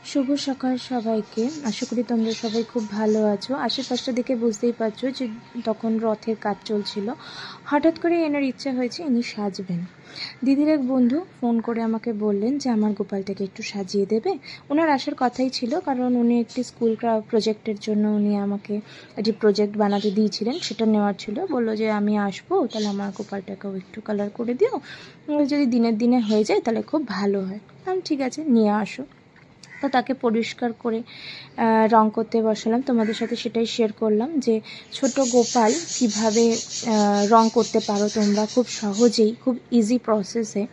শুভ সকাল সবাইকে। আশা করি তোমরা সবাই খুব ভালো আছো। আশেপাশটা দেখে বুঝতেই পারছো যে তখন রথের কাজ চলছিল। হঠাৎ করে এনার ইচ্ছা হয়েছে ইনি সাজবেন। দিদির এক বন্ধু ফোন করে আমাকে বললেন যে আমার গোপালটাকে একটু সাজিয়ে দেবে। ওনার আসার কথাই ছিল, কারণ উনি একটি স্কুল প্রজেক্টের জন্য উনি আমাকে একটি প্রজেক্ট বানাতে দিয়েছিলেন, সেটা নেওয়ার ছিল। বললো যে আমি আসবো, তাহলে আমার গোপালটাকেও একটু কালার করে দিও, যদি দিনের দিনে হয়ে যায় তাহলে খুব ভালো হয়। আমি ঠিক আছে, নিয়ে আসো। তো তাকে পরিষ্কার করে রং করতে বসালাম। তোমাদের সাথে সেটাই শেয়ার করলাম যে ছোট গোপাল কিভাবে রং করতে পারো তোমরা খুব সহজেই, খুব ইজি প্রসেসে।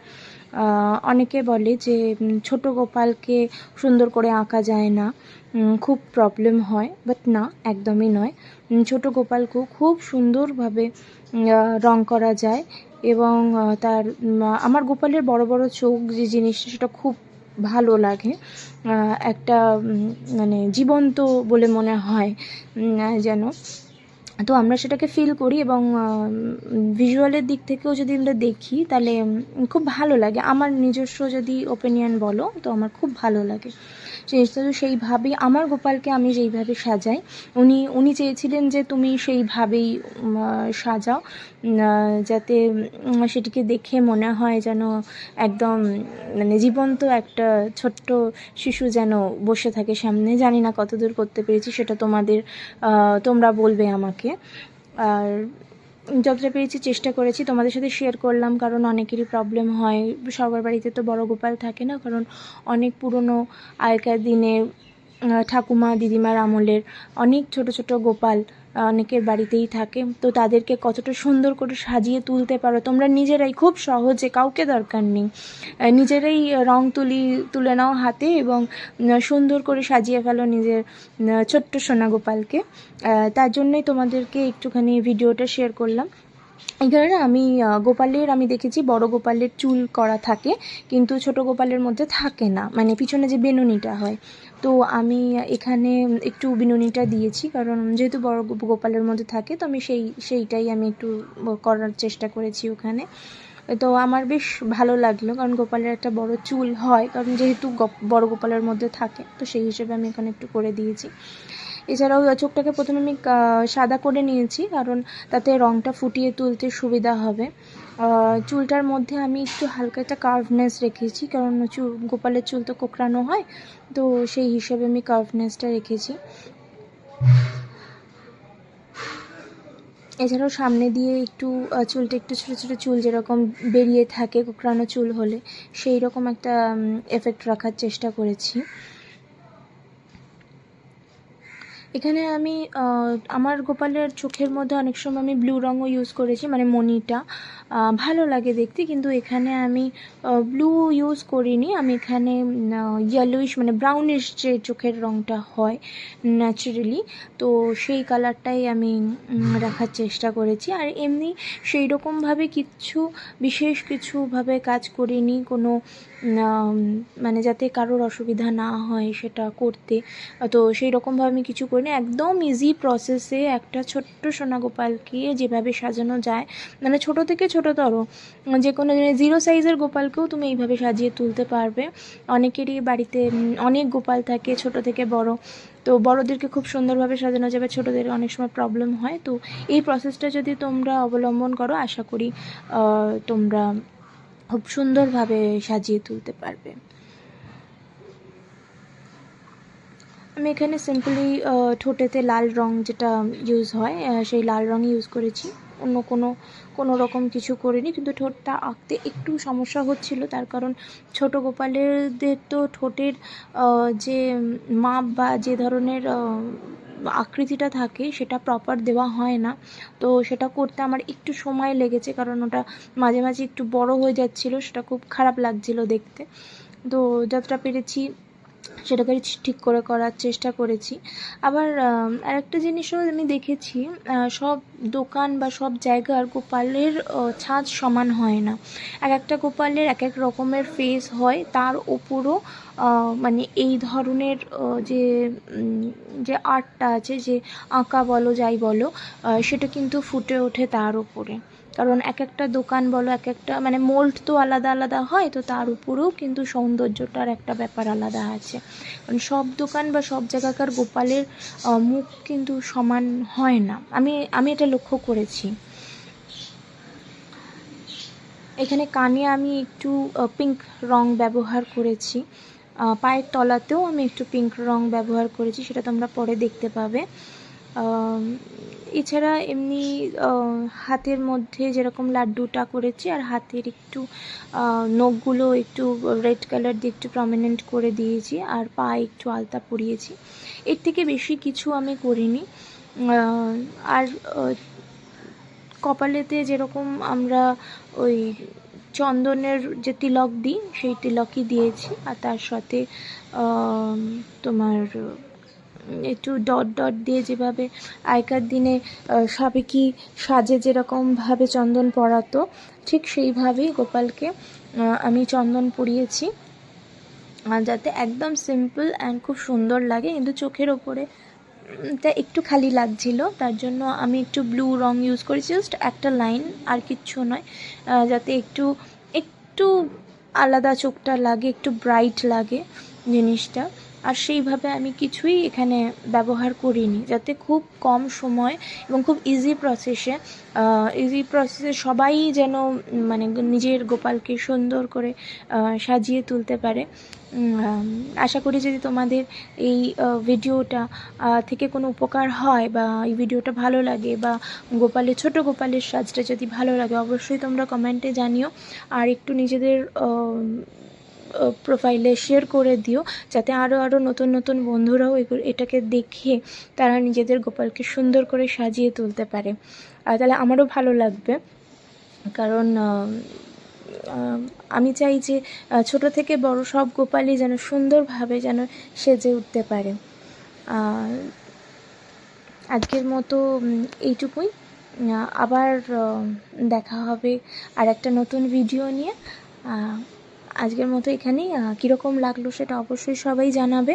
অনেকে বলে যে ছোট গোপালকে সুন্দর করে আঁকা যায় না, খুব প্রবলেম হয়, বাট না, একদমই নয়। ছোট গোপালকেও খুব সুন্দরভাবে রং করা যায়। এবং তার আমার গোপালের বড় বড় চোখ যে জিনিসটা, সেটা খুব ভালো লাগে। একটা মানে জীবন্ত বলে মনে হয় যেন। তো আমরা সেটাকে ফিল করি, এবং ভিজুয়ালের দিক থেকেও যদি আমরা দেখি তাহলে খুব ভালো লাগে। আমার নিজস্ব যদি ওপিনিয়ন বলো তো আমার খুব ভালো লাগে জিনিসটা। তো সেইভাবেই আমার গোপালকে আমি যেইভাবে সাজাই, উনি চেয়েছিলেন যে তুমি সেইভাবেই সাজাও, যাতে সেটিকে দেখে মনে হয় যেন একদম মানে জীবন্ত একটা ছোট্ট শিশু যেন বসে থাকে সামনে। জানি না কতদূর করতে পেরেছি, সেটা তোমরা বলবে আমাকে। আর যতটা পেরেছি চেষ্টা করেছি, তোমাদের সাথে শেয়ার করলাম, কারণ অনেকেরই প্রবলেম হয়। সবার বাড়িতে তো বড় গোপাল থাকে না, কারণ অনেক পুরনো আগেকার দিনে ঠাকুমা দিদিমার আমলের অনেক ছোট ছোট গোপাল অনেকের বাড়িতেই থাকে। তো তাদেরকে কতটা সুন্দর করে সাজিয়ে তুলতে পারো তোমরা নিজেরাই, খুব সহজে, কাউকে দরকার নেই, নিজেরাই রং তুলে নাও হাতে এবং সুন্দর করে সাজিয়ে ফেলো নিজের ছোট্ট সোনা গোপালকে। তার জন্যই তোমাদেরকে একটুখানি ভিডিওটা শেয়ার করলাম। এখানে আমি গোপালের আমি দেখেছি বড় গোপালের চুল করা থাকে, কিন্তু ছোট গোপালের মধ্যে থাকে না, মানে পিছনে যে বেনুনিটা হয়। তো আমি এখানে একটু বিনুনিটা দিয়েছি, কারণ যেহেতু বড় গোপালের মধ্যে থাকে, তো আমি সেইটাই আমি একটু করার চেষ্টা করেছি ওখানে। তো আমার বেশ ভালো লাগলো, কারণ গোপালের একটা বড় চুল হয়, কারণ যেহেতু বড় গোপালের মধ্যে থাকে, তো সেই হিসেবে আমি এখানে একটু করে দিয়েছি। এছাড়াও চোখটাকে প্রথমে আমি সাদা করে নিয়েছি, কারণ তাতে রঙটা ফুটিয়ে তুলতে সুবিধা হবে। চুলটার মধ্যে আমি একটু হালকা একটা কার্ভনেস রেখেছি, কারণ গোপালের চুল তো কোঁকড়ানো হয়, তো সেই হিসেবে আমি কার্ভনেসটা রেখেছি। এছাড়াও সামনে দিয়ে একটু চুলটা একটু ছোটো ছোটো চুল যেরকম বেরিয়ে থাকে কোঁকড়ানো চুল হলে, সেই রকম একটা এফেক্ট রাখার চেষ্টা করেছি। এখানে আমি আমার গোপালের চোখের মধ্যে অনেক সময় আমি ব্লু রঙও ইউজ করেছি, মানে মণিটা ভালো লাগে দেখতে, কিন্তু এখানে আমি ব্লু ইউজ করিনি। আমি এখানে ইয়েলোইশ মানে ব্রাউনিশ যে চোখের রঙটা হয় ন্যাচারালি, তো সেই কালারটাই আমি রাখার চেষ্টা করেছি। আর এমনি সেই রকমভাবে বিশেষ কিছুভাবে কাজ করিনি, কোনো মানে যাতে কারোর অসুবিধা না হয় সেটা করতে। তো সেই রকমভাবে আমি কিছু করিনি, একদম ইজি প্রসেসে একটা ছোট্ট সোনা গোপালকে যেভাবে সাজানো যায়, মানে ছোট থেকে ছোটতর যে কোনো 0 সাইজের গোপালকেও তুমি এইভাবে সাজিয়ে তুলতে পারবে। অনেকেরই বাড়িতে অনেক গোপাল থাকে, ছোট থেকে বড়, তো বড়দেরকে খুব সুন্দরভাবে সাজানো যাবে, ছোটদের অনেক সময় প্রবলেম হয়। তো এই প্রসেসটা যদি তোমরা অবলম্বন করো, আশা করি তোমরা খুব সুন্দরভাবে সাজিয়ে তুলতে পারবে। আমি এখানে সিম্পলি ঠোঁটেতে লাল রং যেটা ইউজ হয়, সেই লাল রঙই ইউজ করেছি, অন্য কোনো রকম কিছু করিনি। কিন্তু ঠোঁটটা আঁকতে একটু সমস্যা হচ্ছিল, তার কারণ ছোট গোপালেরদের তো ঠোঁটের যে মাপ বা যে ধরনের আকৃতিটা থাকে সেটা প্রপার দেওয়া হয় না। তো সেটা করতে আমার একটু সময় লেগেছে, কারণ ওটা মাঝে মাঝে একটু বড় হয়ে যাচ্ছিলো, সেটা খুব খারাপ লাগছিল দেখতে। তো যতটা পেরেছি সেটাকে ঠিক করে করার চেষ্টা করেছি। আবার আরেকটা জিনিসও আমি দেখেছি, সব দোকান বা সব জায়গার গোপালের ছাঁচ সমান হয় না। একটা গোপালের এক এক রকমের ফেস হয়, তার ওপরও মানে এই ধরনের যে আর্টটা আছে, যে আঁকা বলো যাই বলো, সেটা কিন্তু ফুটে ওঠে তার ওপরে। কারণ এক একটা দোকান বলো, এক একটা মানে মোল্ড তো আলাদা আলাদা হয়, তো তার উপরেও কিন্তু সৌন্দর্যটার একটা ব্যাপার আলাদা আছে। কারণ সব দোকান বা সব জায়গাকার গোপালের মুখ কিন্তু সমান হয় না, আমি এটা লক্ষ্য করেছি। এখানে কানে আমি একটু পিঙ্ক রং ব্যবহার করেছি, পায়ের তলাতেও আমি একটু পিঙ্ক রং ব্যবহার করেছি, সেটা তোমরা পরে দেখতে পাবে। এছাড়া এমনি হাতের মধ্যে যেরকম লাড্ডুটা করেছি, আর হাতের একটু নখগুলো একটু রেড কালার দিয়ে একটু প্রমিনেন্ট করে দিয়েছি, আর পায়ে একটু আলতা পরিয়েছি। এর থেকে বেশি কিছু আমি করিনি। আর কপালেতে যেরকম আমরা ওই চন্দনের যে তিলক দিই, সেই তিলকই দিয়েছি, আর তার সাথে তোমার একটু ডট ডট দিয়ে যেভাবে আগেকার দিনে সাবেকি সাজে যেরকমভাবে চন্দন পরাতো, ঠিক সেইভাবেই গোপালকে আমি চন্দন পরিয়েছি, যাতে একদম সিম্পল অ্যান্ড খুব সুন্দর লাগে। কিন্তু চোখের ওপরে তা একটু খালি লাগছিল, তার জন্য আমি একটু ব্লু রং ইউজ করেছি, জাস্ট একটা লাইন, আর কিচ্ছু নয়, যাতে একটু একটু আলাদা চোখটা লাগে, একটু ব্রাইট লাগে জিনিসটা। আর সেইভাবে আমি কিছুই এখানে ব্যবহার করিনি, যাতে খুব কম সময় এবং খুব ইজি প্রসেসে সবাই যেন মানে নিজের গোপালকে সুন্দর করে সাজিয়ে তুলতে পারে। আশা করি যদি তোমাদের এই ভিডিওটা থেকে কোনো উপকার হয়, বা এই ভিডিওটা ভালো লাগে, বা ছোট গোপালের সাজটা যদি ভালো লাগে, অবশ্যই তোমরা কমেন্টে জানিও, আর একটু নিজেদের প্রোফাইলে শেয়ার করে দিও, যাতে আরও নতুন নতুন বন্ধুরাও এটাকে দেখে তারা নিজেদের গোপালকে সুন্দর করে সাজিয়ে তুলতে পারে। তাহলে আমারও ভালো লাগবে, কারণ আমি চাই যে ছোট থেকে বড় সব গোপালই যেন সুন্দরভাবে যেন সেজে উঠতে পারে। আজকের মতো এইটুকুই, আবার দেখা হবে আর একটা নতুন ভিডিও নিয়ে। আজকের মতো এখানেই, কীরকম লাগলো সেটা অবশ্যই সবাই জানাবে।